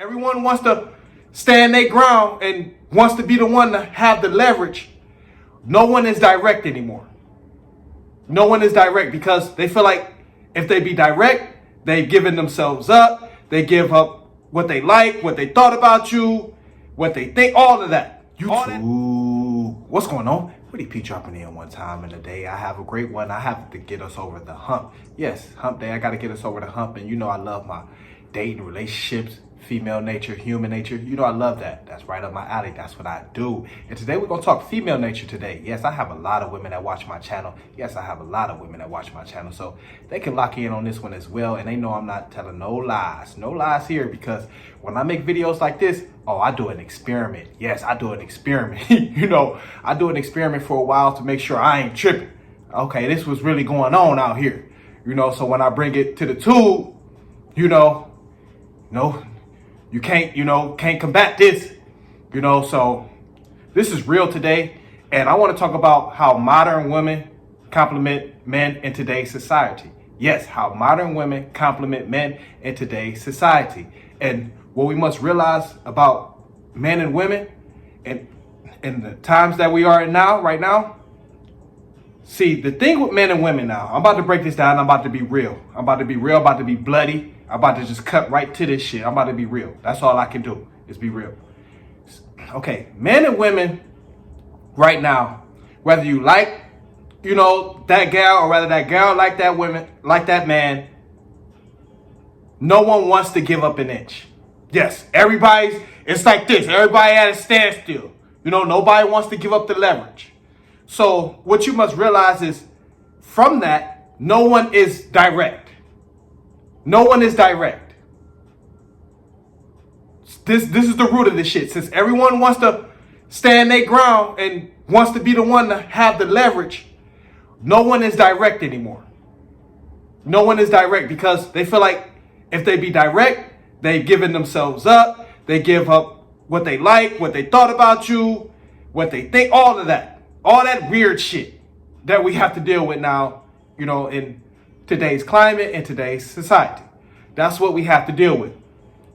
everyone wants to stand their ground and wants to be the one to have the leverage, no one is direct anymore. No one is direct because they feel like if they be direct, they've given themselves up. They give up what they like, what they thought about you, what they think, all of that. YouTube, what's going on? WittyP dropping in one time in the day. I have a great one. I have to get us over the hump. Yes, hump day. I got to get us over the hump. And you know I love my dating, relationships, female nature, human nature. You know I love that. That's right up my alley. That's what I do. And today we're going to talk female nature today. Yes, I have a lot of women that watch my channel. Yes, I have a lot of women that watch my channel. So they can lock in on this one as well. And they know I'm not telling no lies. No lies here, because when I make videos like this, I do an experiment. Yes, I do an experiment. You know, I do an experiment for a while to make sure I ain't tripping. Okay, this was really going on out here. You know, so when I bring it to the tube, you can't combat this. You know, so this is real today. And I want to talk about how modern women compliment men in today's society. Yes, how modern women compliment men in today's society. And what we must realize about men and women and in the times that we are in now, right now. See, the thing with men and women now, I'm about to break this down. I'm about to be real. I'm about to be real, about to be bloody. I'm about to just cut right to this shit. I'm about to be real. That's all I can do is be real. Okay, men and women right now, whether you like, that gal, or whether that gal like that woman, like that man, no one wants to give up an inch. Yes, it's like this. Everybody at a standstill. Nobody wants to give up the leverage. So what you must realize is from that, no one is direct. No one is direct. This is the root of this shit. Since everyone wants to stand their ground and wants to be the one to have the leverage, no one is direct anymore. No one is direct because they feel like if they be direct, they've given themselves up. They give up what they like, what they thought about you, what they think, all of that. All that weird shit that we have to deal with now, in today's climate, in today's society. That's what we have to deal with.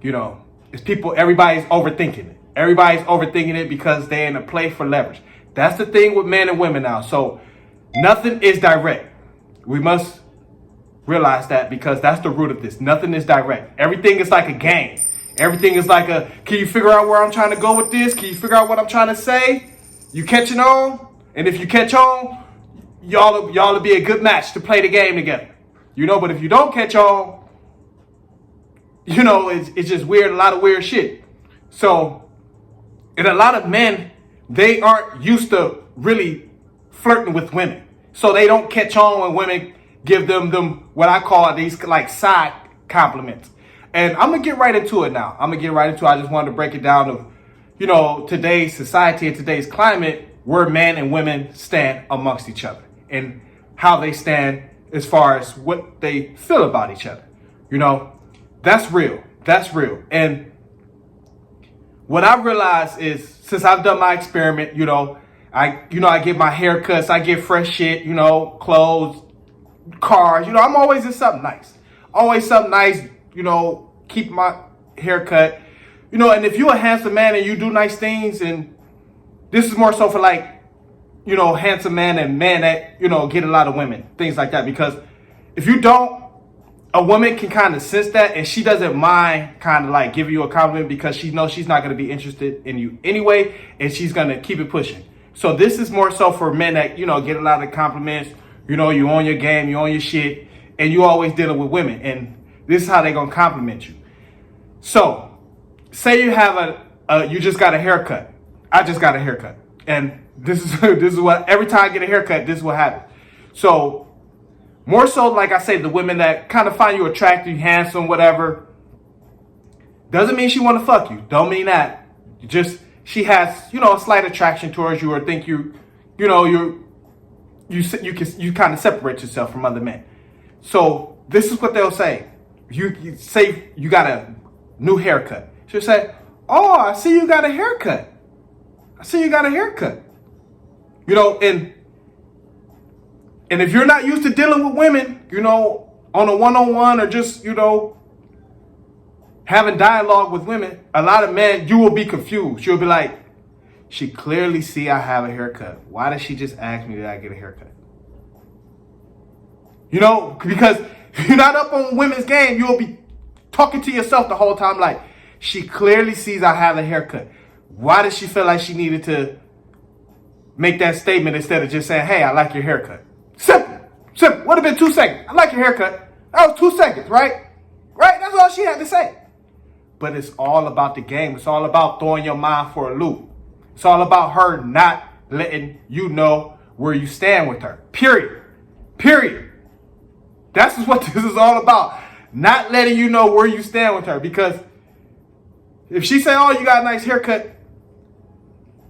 It's everybody's overthinking it. Everybody's overthinking it because they're in a play for leverage. That's the thing with men and women now. So nothing is direct. We must realize that because that's the root of this. Nothing is direct. Everything is like a game. Everything is like can you figure out where I'm trying to go with this? Can you figure out what I'm trying to say? You catching on? And if you catch on, y'all will be a good match to play the game together. But if you don't catch on, it's just weird, a lot of weird shit. So, and a lot of men, they aren't used to really flirting with women. So they don't catch on when women give them what I call these like side compliments. And I'm going to get right into it now. I just wanted to break it down of, today's society and today's climate, where men and women stand amongst each other and how they stand as far as what they feel about each other. That's real. That's real. And what I realized is, since I've done my experiment, I get my haircuts, I get fresh shit, clothes, cars, I'm always in something nice. Always something nice, keep my haircut. And if you're a handsome man and you do nice things, and this is more so for like, handsome man and man that, get a lot of women, things like that. Because if you don't, a woman can kind of sense that, and she doesn't mind kind of like giving you a compliment because she knows she's not going to be interested in you anyway, and she's going to keep it pushing. So this is more so for men that, get a lot of compliments, you on your game, you on your shit, and you always dealing with women. And this is how they're going to compliment you. So say you have you just got a haircut. I just got a haircut. And this is what, every time I get a haircut, this is what happens. So more so, like I say, the women that kind of find you attractive, handsome, whatever, doesn't mean she want to fuck you. Don't mean that. She has, a slight attraction towards you, or think you kind of separate yourself from other men. So this is what they'll say. You say you got a new haircut. She'll say, "Oh, I see you got a haircut. I see you got a haircut." And if you're not used to dealing with women, on a one-on-one, or just, having dialogue with women, a lot of men, you will be confused. You'll be like, she clearly see I have a haircut. Why does she just ask me did I get a haircut? You know, because if you're not up on women's game, you'll be talking to yourself the whole time like, she clearly sees I have a haircut. Why does she feel like she needed to make that statement instead of just saying, hey, I like your haircut? Simple. Simple. Would have been 2 seconds. I like your haircut. That was 2 seconds, right? Right? That's all she had to say. But it's all about the game. It's all about throwing your mind for a loop. It's all about her not letting you know where you stand with her. Period. Period. That's what this is all about. Not letting you know where you stand with her. Because if she say, oh, you got a nice haircut,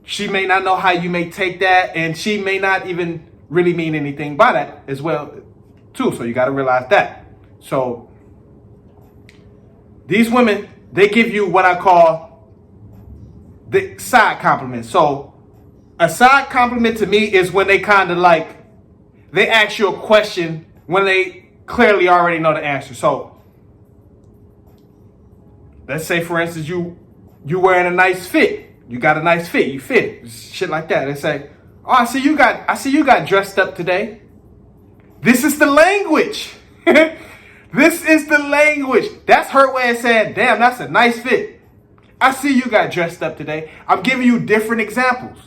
she may not know how you may take that. And she may not even really mean anything by that as well, too. So you got to realize that. So these women, they give you what I call the side compliment. So a side compliment to me is when they kind of like, they ask you a question when they clearly already know the answer. So let's say, for instance, you wearing a nice fit. You got a nice fit. You fit. Shit like that. They say, oh, I see you got dressed up today. This is the language. This is the language. That's her way of saying, damn, that's a nice fit. I see you got dressed up today. I'm giving you different examples.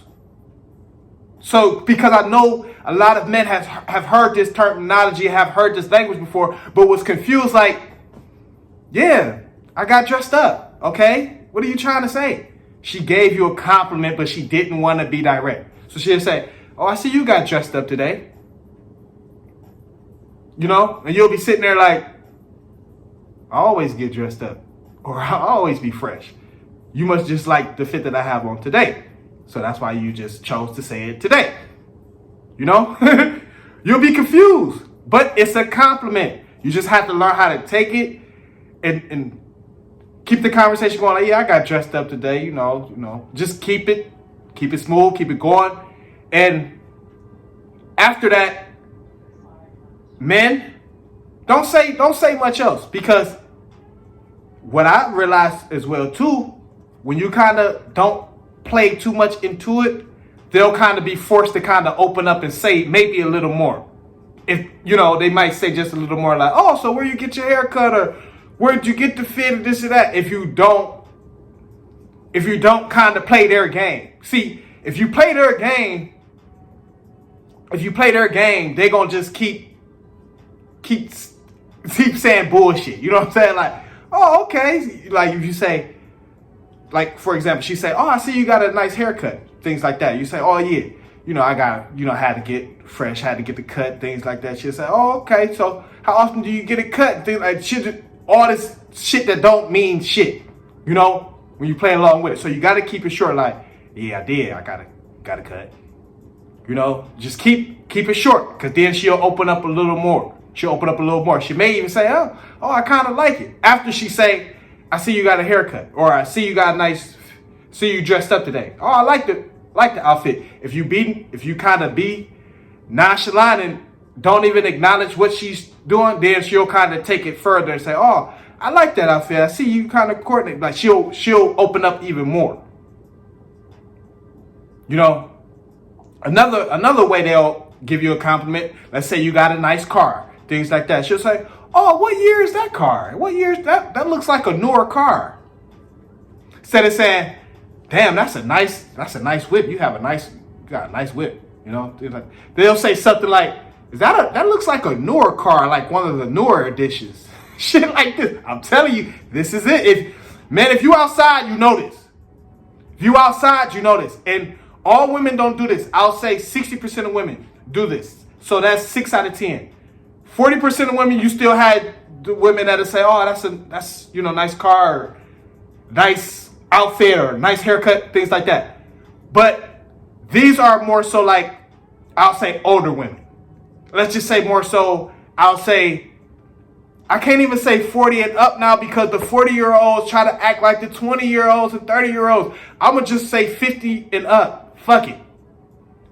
So, because I know a lot of men have heard this terminology, have heard this language before, but was confused like, yeah, I got dressed up. Okay, what are you trying to say? She gave you a compliment, but she didn't want to be direct. So she'll say, oh, I see you got dressed up today. You know, and you'll be sitting there like, I always get dressed up, or I always be fresh. You must just like the fit that I have on today. So that's why you just chose to say it today. You know, you'll be confused, but it's a compliment. You just have to learn how to take it and keep the conversation going. Like, yeah, I got dressed up today. You know, just keep it smooth, keep it going. And after that, men, don't say much else, because what I realized as well too, when you kind of don't play too much into it, they'll kind of be forced to kind of open up and say maybe a little more. If, you know, they might say just a little more like, oh, so where you get your hair cut, or where'd you get the fit, or this or that. If you don't kind of play their game. See, if you play their game, they're going to just keep saying bullshit. You know what I'm saying? Like, oh, okay. Like if you say, like, for example, she say, oh, I see you got a nice haircut. Things like that. You say, oh, yeah. You know, I had to get fresh, had to get the cut, things like that. She'll say, oh, okay. So how often do you get it cut? Things like shit, all this shit that don't mean shit, you know, when you play along with it. So you got to keep it short. Like, yeah, I did. I got a cut. You know, just keep it short, because then she'll open up a little more. She may even say, oh, I kind of like it. After she say, I see you got a haircut, or I see you dressed up today. Oh, I like the outfit. If you kind of be nonchalant and don't even acknowledge what she's doing, then she'll kind of take it further and say, oh, I like that outfit. I see you kind of coordinate. Like she'll open up even more. You know, another way they'll give you a compliment. Let's say you got a nice car, things like that. She'll say, oh, what year is that car? What year is that? That looks like a newer car. Instead of saying, damn, that's a nice whip. You got a nice whip. You know, they'll say something like, that looks like a newer car, like one of the newer editions. Shit like this. I'm telling you, this is it. If you outside, you know this. If you outside, you know this. And all women don't do this. I'll say 60% of women do this. So that's 6 out of 10. 40% of women, you still had the women that'll say, oh, that's nice car, or nice outfit, or nice haircut, things like that. But these are more so like, I'll say older women. Let's just say more so, I'll say, I can't even say 40 and up now, because the 40-year-olds try to act like the 20-year-olds and 30-year-olds. I'm going to just say 50 and up. Fuck it.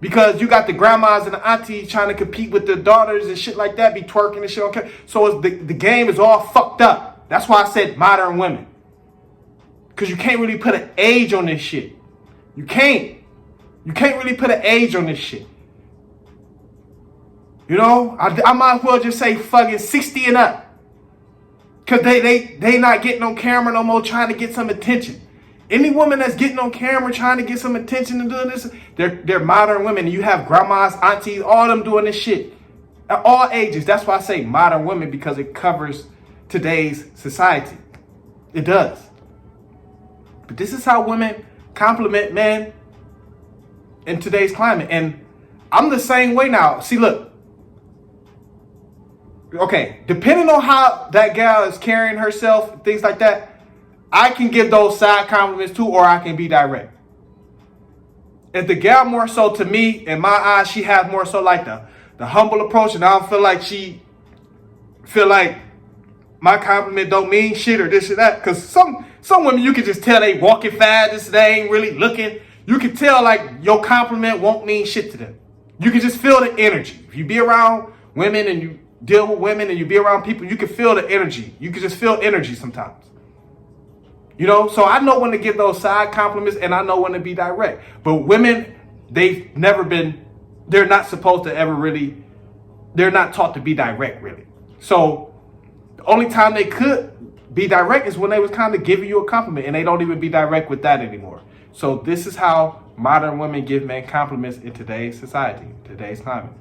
Because you got the grandmas and the aunties trying to compete with the daughters and shit like that, be twerking and shit. Okay, so the game is all fucked up. That's why I said modern women. Because you can't really put an age on this shit. You can't. You can't really put an age on this shit. You know, I might as well just say fucking 60 and up. Because they not getting on camera no more trying to get some attention. Any woman that's getting on camera trying to get some attention and doing this, they're modern women. And you have grandmas, aunties, all them doing this shit. At all ages. That's why I say modern women, because it covers today's society. It does. But this is how women compliment men in today's climate. And I'm the same way now. See, look. Okay, depending on how that gal is carrying herself, things like that, I can give those side compliments too, or I can be direct. If the gal more so, to me, in my eyes, she has more so like the humble approach, and I don't feel like she feel like my compliment don't mean shit or this or that. Because some women, you can just tell they walking fast, they ain't really looking. You can tell like your compliment won't mean shit to them. You can just feel the energy. If you be around women and you deal with women and you be around people, you can feel the energy. You can just feel energy sometimes. You know, so I know when to give those side compliments and I know when to be direct. But women, they're not supposed to ever really, they're not taught to be direct really. So the only time they could be direct is when they was kind of giving you a compliment, and they don't even be direct with that anymore. So this is how modern women give men compliments in today's society, today's climate.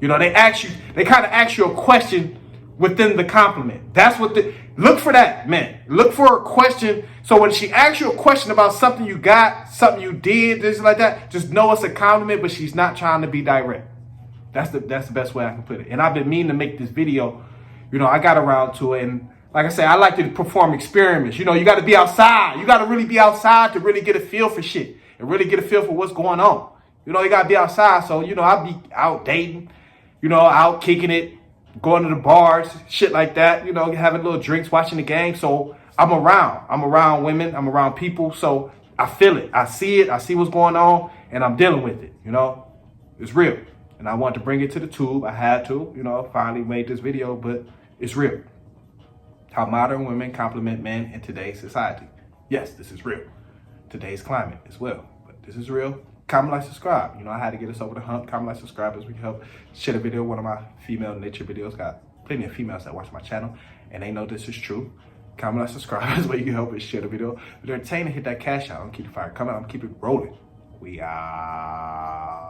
You know, they kind of ask you a question within the compliment. That's what look for that, man. Look for a question. So when she asks you a question about something you got, something you did, this like that, just know it's a compliment, but she's not trying to be direct. That's the best way I can put it. And I've been meaning to make this video. You know, I got around to it. And like I say, I like to perform experiments. You know, you got to be outside. You got to really be outside to really get a feel for shit and really get a feel for what's going on. You know, you got to be outside. So, you know, I'll be out dating. You know, out kicking it, going to the bars, shit like that, you know, having little drinks, watching the game. So I'm around women, I'm around people. So I feel it, I see what's going on, and I'm dealing with it, you know, it's real. And I wanted to bring it to the tube. I had to, you know, finally made this video, but it's real. How modern women compliment men in today's society. Yes, this is real. Today's climate as well, but this is real. Comment, like, subscribe. You know, I had to get us over the hump. Comment, like, subscribe as we can help share the video. One of my female nature videos. Got plenty of females that watch my channel, and they know this is true. Comment, like, subscribe is where you can help us share the video. But entertain and hit that cash out. I'm keep it fire coming. I'm keep it rolling. We are.